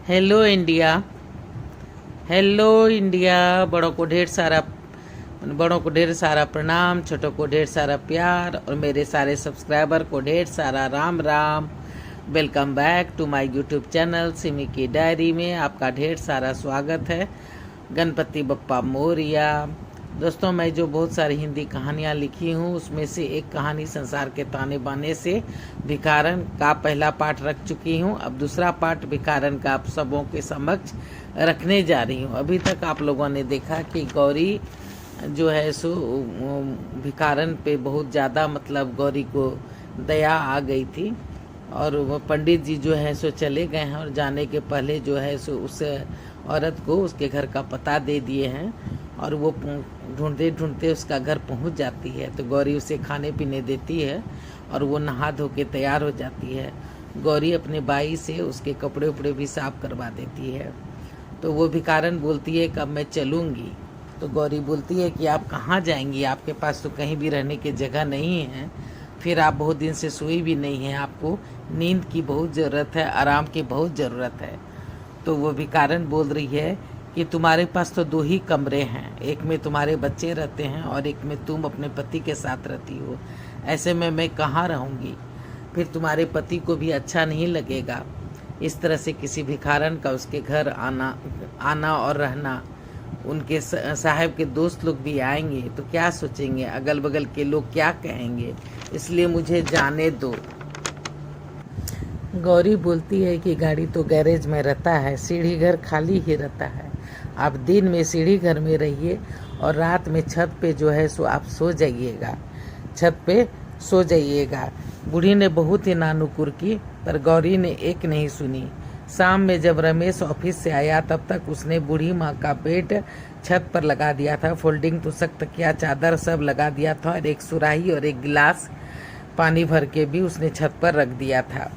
Hello India. Hello India. बड़ों को ढेर सारा प्रणाम, छोटों को ढेर सारा प्यार और मेरे सारे सब्सक्राइबर को ढेर सारा Ram Ram. Welcome back to my YouTube channel Simi की डायरी में आपका ढेर सारा स्वागत है। गणपति बप्पा मोरिया। दोस्तों, मैं जो बहुत सारी हिंदी कहानियाँ लिखी हूँ उसमें से एक कहानी संसार के ताने बाने से भिखारन का पहला पार्ट रख चुकी हूँ। अब दूसरा पार्ट भिखारन का आप सबों के समक्ष रखने जा रही हूँ। अभी तक आप लोगों ने देखा कि गौरी जो है सो भिखारन पे बहुत ज़्यादा गौरी को दया आ गई थी और वो पंडित जी जो है सो चले गए हैं और जाने के पहले जो है सो उस औरत को उसके घर का पता दे दिए हैं और वो ढूंढते ढूंढते उसका घर पहुंच जाती है। तो गौरी उसे खाने पीने देती है और वो नहा धो के तैयार हो जाती है। गौरी अपने बाई से उसके कपड़े उपड़े भी साफ करवा देती है। तो वो भिखारन बोलती है कब मैं चलूँगी। तो गौरी बोलती है कि आप कहाँ जाएंगी, आपके पास तो कहीं भी रहने की जगह नहीं है, फिर आप बहुत दिन से सोई भी नहीं हैं, आपको नींद की बहुत ज़रूरत है, आराम की बहुत ज़रूरत है। तो वो भिखारन बोल रही है कि तुम्हारे पास तो 2 ही कमरे हैं, एक में तुम्हारे बच्चे रहते हैं और एक में तुम अपने पति के साथ रहती हो। ऐसे में मैं कहाँ रहूँगी, फिर तुम्हारे पति को भी अच्छा नहीं लगेगा। इस तरह से किसी भिखारन का उसके घर आना और रहना, उनके साहब के दोस्त लोग भी आएंगे तो क्या सोचेंगे, अगल बगल के लोग क्या कहेंगे, इसलिए मुझे जाने दो। गौरी बोलती है कि गाड़ी तो गैरेज में रहता है, सीढ़ी घर खाली ही रहता है। आप दिन में सीढ़ी घर में रहिए और रात में छत पे जो है सो आप सो जाइएगा, छत पे सो जाइएगा। बूढ़ी ने बहुत ही नानुकुर की पर गौरी ने एक नहीं सुनी। शाम में जब रमेश ऑफिस से आया तब तक उसने बूढ़ी माँ का बेड छत पर लगा दिया था। फोल्डिंग तोशक तकिया चादर सब लगा दिया था और एक सुराही और एक गिलास पानी भर के भी उसने छत पर रख दिया था।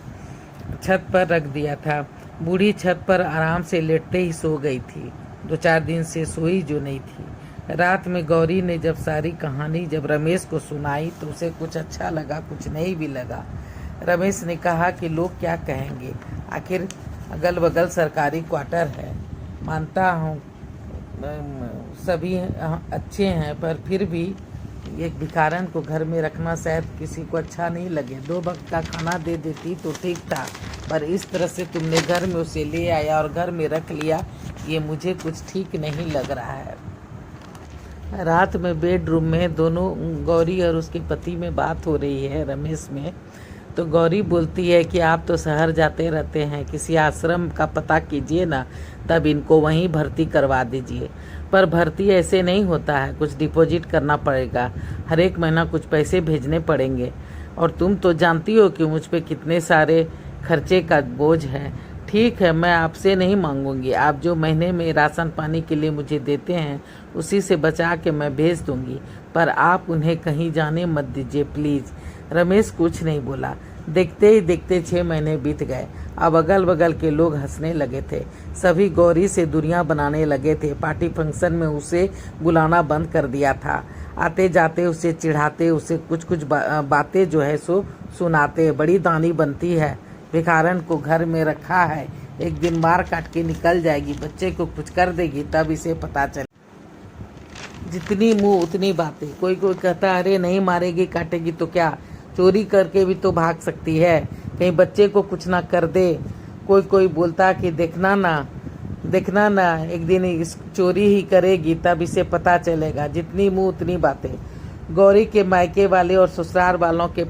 बूढ़ी छत पर आराम से लेटते ही सो गई थी। 2-4 दिन से सोई जो नहीं थी। रात में गौरी ने जब सारी कहानी जब रमेश को सुनाई तो उसे कुछ अच्छा लगा, कुछ नहीं भी लगा। रमेश ने कहा कि लोग क्या कहेंगे, आखिर अगल बगल सरकारी क्वार्टर है, मानता हूँ सभी अच्छे हैं, पर फिर भी एक भिखारन को घर में रखना शायद किसी को अच्छा नहीं लगे। 2 वक्त का खाना दे देती तो ठीक था, पर इस तरह से तुमने घर में उसे ले आया और घर में रख लिया, ये मुझे कुछ ठीक नहीं लग रहा है। रात में बेडरूम में दोनों गौरी और उसके पति में बात हो रही है, रमेश में। तो गौरी बोलती है कि आप तो शहर जाते रहते हैं, किसी आश्रम का पता कीजिए ना, तब इनको वहीं भर्ती करवा दीजिए। पर भर्ती ऐसे नहीं होता है, कुछ डिपॉजिट करना पड़ेगा, हर एक महीना कुछ पैसे भेजने पड़ेंगे। और तुम तो जानती हो कि मुझ पे कितने सारे खर्चे का बोझ है। ठीक है, मैं आपसे नहीं मांगूंगी, आप जो महीने में राशन पानी के लिए मुझे देते हैं उसी से बचा के मैं भेज दूंगी, पर आप उन्हें कहीं जाने मत दीजिए प्लीज़। रमेश कुछ नहीं बोला। देखते ही देखते 6 महीने बीत गए। अब अगल बगल के लोग हंसने लगे थे, सभी गौरी से दूरियां बनाने लगे थे। पार्टी फंक्शन में उसे बुलाना बंद कर दिया था, आते जाते उसे चिढ़ाते, उसे कुछ कुछ बातें जो है सो सुनाते। बड़ी दानी बनती है, भिखारन को घर में रखा है, एक दिन मार काट के निकल जाएगी, बच्चे को कुछ कर देगी तब इसे पता चले। जितनी मुंह उतनी बातें। कोई कोई कहता अरे नहीं मारेगी काटेगी तो क्या, चोरी करके भी तो भाग सकती है, कहीं बच्चे को कुछ ना कर दे। कोई कोई बोलता कि देखना ना एक दिन इस चोरी ही करेगी तब इसे पता चलेगा। जितनी मुंह उतनी बातें। गौरी के मायके वाले और ससुराल वालों के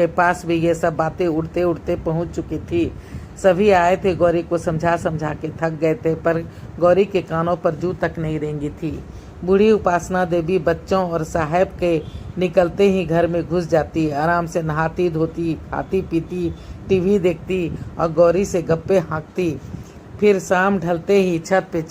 पास भी ये सब बातें उड़ते उड़ते पहुंच चुकी थी। सभी आए थे, गौरी को समझा समझा के थक गए थे, पर गौरी के कानों पर जू तक नहीं रेंगी थी। बूढ़ी उपासना देवी बच्चों और साहब के निकलते ही घर में घुस जाती, आराम से नहाती धोती, खाती पीती, टीवी देखती और गौरी से गप्पे हाँकती। फिर शाम ढलते ही वो छत पे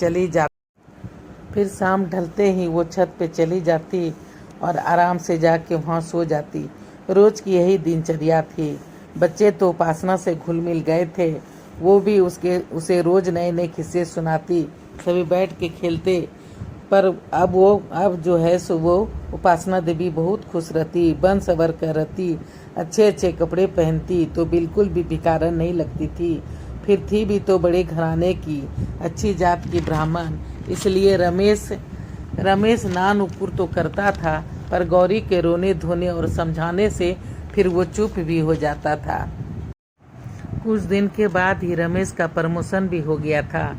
चली जाती और आराम से जाके वहाँ सो जाती। रोज की यही दिनचर्या थी। बच्चे तो उपासना से घुल मिल गए थे, वो भी उसे रोज नए नए किस्से सुनाती, सभी बैठ के खेलते। पर अब जो है सो वो उपासना देवी बहुत खुश रहती, बन सवर कर रहती, अच्छे अच्छे कपड़े पहनती, तो बिल्कुल भी भिखारन नहीं लगती थी। फिर थी भी तो बड़े घराने की, अच्छी जात की ब्राह्मण, इसलिए रमेश नान ऊपर तो करता था, पर गौरी के रोने धोने और समझाने से फिर वो चुप भी हो जाता था। कुछ दिन के बाद ही रमेश का प्रमोशन भी हो गया था,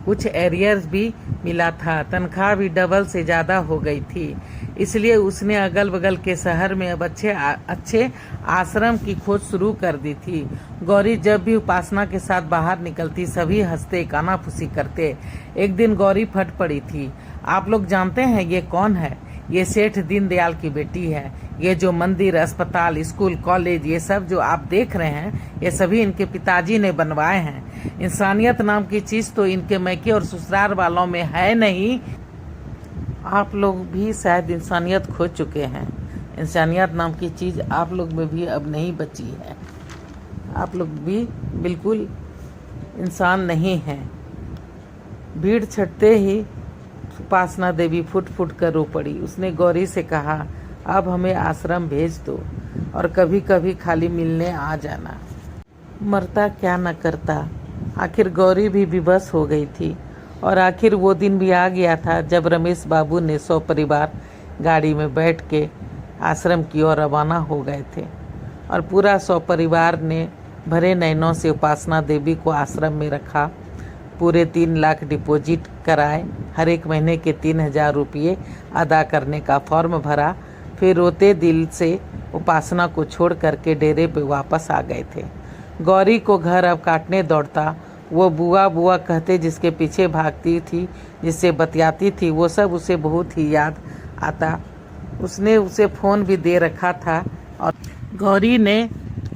कुछ एरियर्स भी मिला था, तनख्वाह भी डबल से ज़्यादा हो गई थी। इसलिए उसने अगल बगल के शहर में अब अच्छे आश्रम की खोज शुरू कर दी थी। गौरी जब भी उपासना के साथ बाहर निकलती सभी हंसते कानाफूसी करते। एक दिन गौरी फट पड़ी थी, आप लोग जानते हैं ये कौन है? ये सेठ दीनदयाल की बेटी है। ये जो मंदिर, अस्पताल, स्कूल, कॉलेज, ये सब जो आप देख रहे हैं, ये सभी इनके पिताजी ने बनवाए हैं। इंसानियत नाम की चीज़ तो इनके मैके और ससुराल वालों में है नहीं। आप लोग भी शायद इंसानियत खो चुके हैं। इंसानियत नाम की चीज़ आप लोग में भी अब नहीं बची है। आप लोग भी बिल्कुल इंसान नहीं हैं। भीड़ छटते ही उपासना देवी फुट फुट कर रो पड़ी। उसने गौरी से कहा, अब हमें आश्रम भेज दो और कभी कभी खाली मिलने आ जाना। मरता क्या न करता। आखिर गौरी भी विवश हो गई थी और आखिर वो दिन भी आ गया था जब रमेश बाबू ने 100 परिवार गाड़ी में बैठ के आश्रम की ओर रवाना हो गए थे और पूरा 100 परिवार ने भरे नैनों से उपासना देवी को आश्रम में रखा। पूरे 3 लाख डिपॉजिट कराए, हर एक महीने के 3000 रुपये अदा करने का फॉर्म भरा, फिर रोते दिल से उपासना को छोड़ करके डेरे पे वापस आ गए थे। गौरी को घर अब काटने दौड़ता। वो बुआ बुआ कहते जिसके पीछे भागती थी, जिससे बतियाती थी, वो सब उसे बहुत ही याद आता। उसने उसे फ़ोन भी दे रखा था और गौरी ने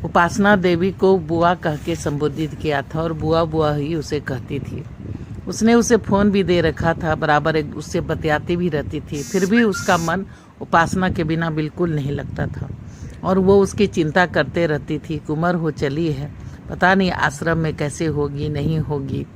उपासना देवी को बुआ कह के संबोधित किया था और बुआ बुआ ही उसे कहती थी। उसने उसे फ़ोन भी दे रखा था, बराबर एक उससे बतियाती भी रहती थी। फिर भी उसका मन उपासना के बिना बिल्कुल नहीं लगता था और वो उसकी चिंता करते रहती थी। उम्र हो चली है, पता नहीं आश्रम में कैसे होगी नहीं होगी।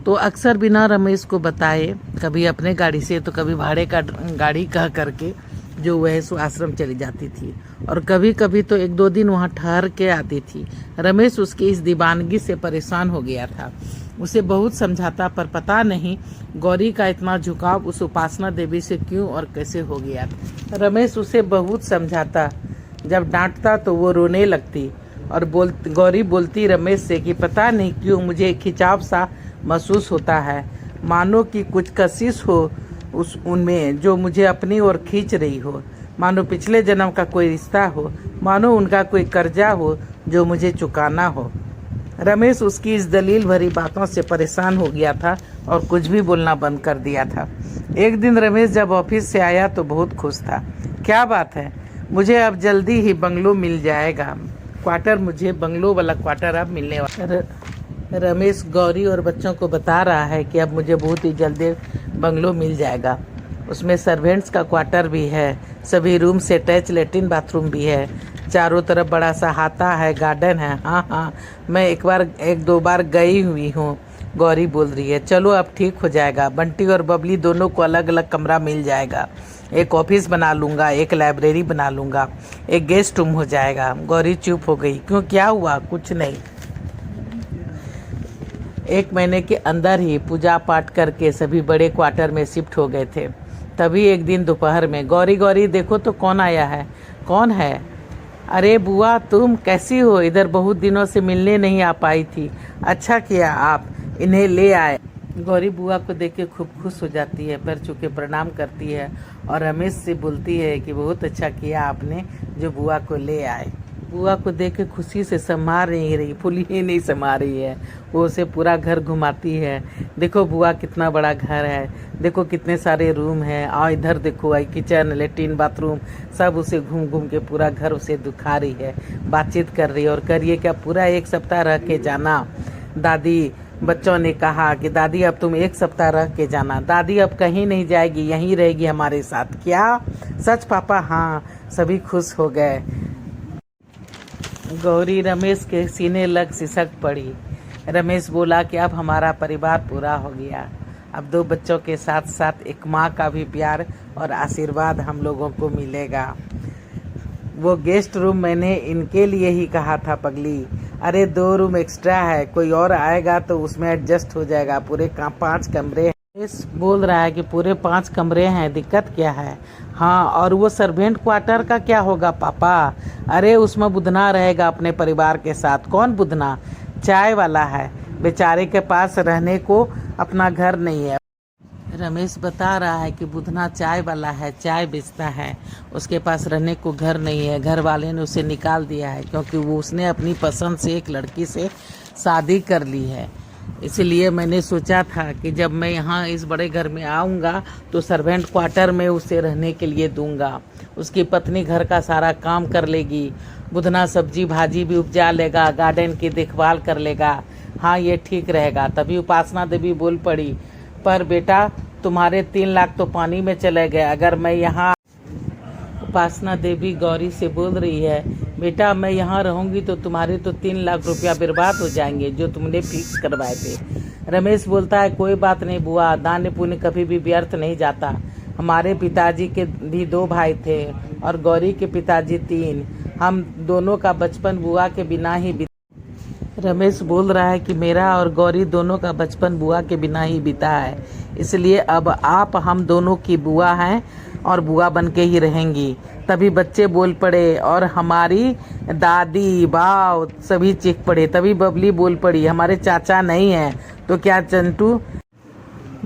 तो अक्सर बिना रमेश को बताए, कभी अपने गाड़ी से तो कभी भाड़े का गाड़ी कह करके जो वह सो आश्रम चली जाती थी और कभी कभी तो 1-2 दिन वहाँ ठहर के आती थी। रमेश उसकी इस दीवानगी से परेशान हो गया था। उसे बहुत समझाता, पर पता नहीं गौरी का इतना झुकाव उस उपासना देवी से क्यों और कैसे हो गया। रमेश उसे बहुत समझाता, जब डांटता तो वो रोने लगती और गौरी बोलती रमेश से कि पता नहीं क्यों मुझे खिंचाव सा महसूस होता है, मानो कि कुछ कशिश हो उनमें जो मुझे अपनी ओर खींच रही हो, मानो पिछले जन्म का कोई रिश्ता हो, मानो उनका कोई कर्जा हो जो मुझे चुकाना हो। रमेश उसकी इस दलील भरी बातों से परेशान हो गया था और कुछ भी बोलना बंद कर दिया था। एक दिन रमेश जब ऑफिस से आया तो बहुत खुश था। क्या बात है, मुझे अब जल्दी ही बंगलो मिल जाएगा। क्वार्टर, मुझे बंगलो वाला क्वार्टर अब मिलने वाला। रमेश गौरी और बच्चों को बता रहा है कि अब मुझे बहुत ही जल्दी बंगलो मिल जाएगा। उसमें सर्वेंट्स का क्वार्टर भी है, सभी रूम से अटैच लेट्रिन बाथरूम भी है, चारों तरफ बड़ा सा हाता है, गार्डन है। हाँ, मैं 1-2 बार गई हुई हूँ। गौरी बोल रही है, चलो अब ठीक हो जाएगा। बंटी और बबली दोनों को अलग अलग कमरा मिल जाएगा। एक ऑफिस बना लूँगा, एक लाइब्रेरी बना लूँगा, एक गेस्ट रूम हो जाएगा। गौरी चुप हो गई। क्यों, क्या हुआ? कुछ नहीं। 1 महीने के अंदर ही पूजा पाठ करके सभी बड़े क्वार्टर में शिफ्ट हो गए थे। तभी एक दिन दोपहर में, गौरी देखो तो कौन आया है। कौन है? अरे बुआ, तुम कैसी हो? इधर बहुत दिनों से मिलने नहीं आ पाई थी। अच्छा किया आप इन्हें ले आए। गौरी बुआ को देख के खूब खुश हो जाती है, पैर छू के प्रणाम करती है और रमेश से बोलती है कि बहुत अच्छा किया आपने जो बुआ को ले आए। बुआ को देख के खुशी से समा नहीं रही, फुली ही नहीं समा रही है। वो उसे पूरा घर घुमाती है। देखो बुआ, कितना बड़ा घर है, देखो कितने सारे रूम हैं, और इधर देखो किचन, लेट्रिन, बाथरूम, सब उसे घूम घूम के पूरा घर उसे दिखा रही है, बातचीत कर रही है। और करिए क्या, पूरा 1 सप्ताह रह के जाना। दादी, बच्चों ने कहा कि दादी अब तुम 1 सप्ताह रह के जाना। दादी अब कहीं नहीं जाएगी, यहीं रहेगी हमारे साथ। क्या सच पापा? हाँ। सभी खुश हो गए। गौरी रमेश के सीने लग सिसक पड़ी। रमेश बोला कि अब हमारा परिवार पूरा हो गया। अब 2 बच्चों के साथ साथ एक माँ का भी प्यार और आशीर्वाद हम लोगों को मिलेगा। वो गेस्ट रूम मैंने इनके लिए ही कहा था पगली। अरे 2 रूम एक्स्ट्रा है, कोई और आएगा तो उसमें एडजस्ट हो जाएगा। पूरे 5 कमरे हैं। इस बोल रहा है कि पूरे 5 कमरे हैं, दिक्कत क्या है। हाँ, और वो सर्वेंट क्वार्टर का क्या होगा पापा? अरे उसमें बुधना रहेगा अपने परिवार के साथ। कौन बुधना? चाय वाला है, बेचारे के पास रहने को अपना घर नहीं है। रमेश बता रहा है कि बुधना चाय वाला है, चाय बेचता है, उसके पास रहने को घर नहीं है। घर वाले ने उसे निकाल दिया है क्योंकि वो उसने अपनी पसंद से एक लड़की से शादी कर ली है। इसलिए मैंने सोचा था कि जब मैं यहाँ इस बड़े घर में आऊँगा तो सर्वेंट क्वार्टर में उसे रहने के लिए दूंगा। उसकी पत्नी घर का सारा काम कर लेगी, बुधना सब्जी भाजी भी उपजा लेगा, गार्डन की देखभाल कर लेगा। हाँ, ये ठीक रहेगा। तभी उपासना देवी बोल पड़ी, पर बेटा तुम्हारे 3 लाख तो पानी में चले गए। अगर मैं यहाँ, उपासना देवी गौरी से बोल रही है, बेटा मैं यहाँ रहूंगी तो तुम्हारे तो 3 लाख रुपया बर्बाद हो जाएंगे जो तुमने फिक्स करवाए थे। रमेश बोलता है, कोई बात नहीं बुआ, दान पुण्य कभी भी व्यर्थ नहीं जाता। हमारे पिताजी के भी 2 भाई थे और गौरी के पिताजी 3। हम दोनों का बचपन बुआ के बिना ही रमेश बोल रहा है कि मेरा और गौरी दोनों का बचपन बुआ के बिना ही बीता है, इसलिए अब आप हम दोनों की बुआ हैं और बुआ बन के ही रहेंगी। तभी बच्चे बोल पड़े और हमारी दादी बाव सभी चीख पड़े। तभी बबली बोल पड़ी, हमारे चाचा नहीं है तो क्या चंटू?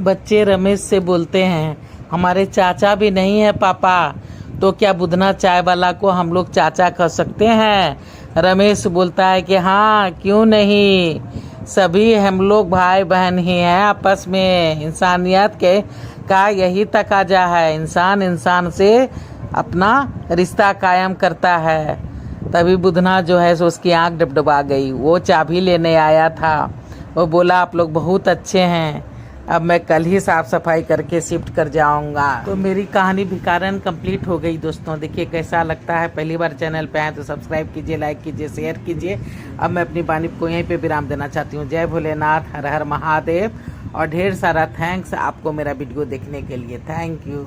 बच्चे रमेश से बोलते हैं, हमारे चाचा भी नहीं है पापा, तो क्या बुधना चाय वाला को हम लोग चाचा कह सकते हैं? रमेश बोलता है कि हाँ, क्यों नहीं, सभी हम लोग भाई बहन ही हैं आपस में। इंसानियत के का यही तकाजा है, इंसान इंसान से अपना रिश्ता कायम करता है। तभी बुधना जो है सो उसकी आंख डबडबा गई। वो चाबी लेने आया था, वो बोला आप लोग बहुत अच्छे हैं, अब मैं कल ही साफ सफाई करके शिफ्ट कर जाऊंगा। तो मेरी कहानी भिखारन कंप्लीट हो गई दोस्तों। देखिए कैसा लगता है। पहली बार चैनल पे आए तो सब्सक्राइब कीजिए, लाइक कीजिए, शेयर कीजिए। अब मैं अपनी वाणी को यहीं पे विराम देना चाहती हूँ। जय भोलेनाथ, हर हर महादेव, और ढेर सारा थैंक्स आपको मेरा वीडियो देखने के लिए। Thank you.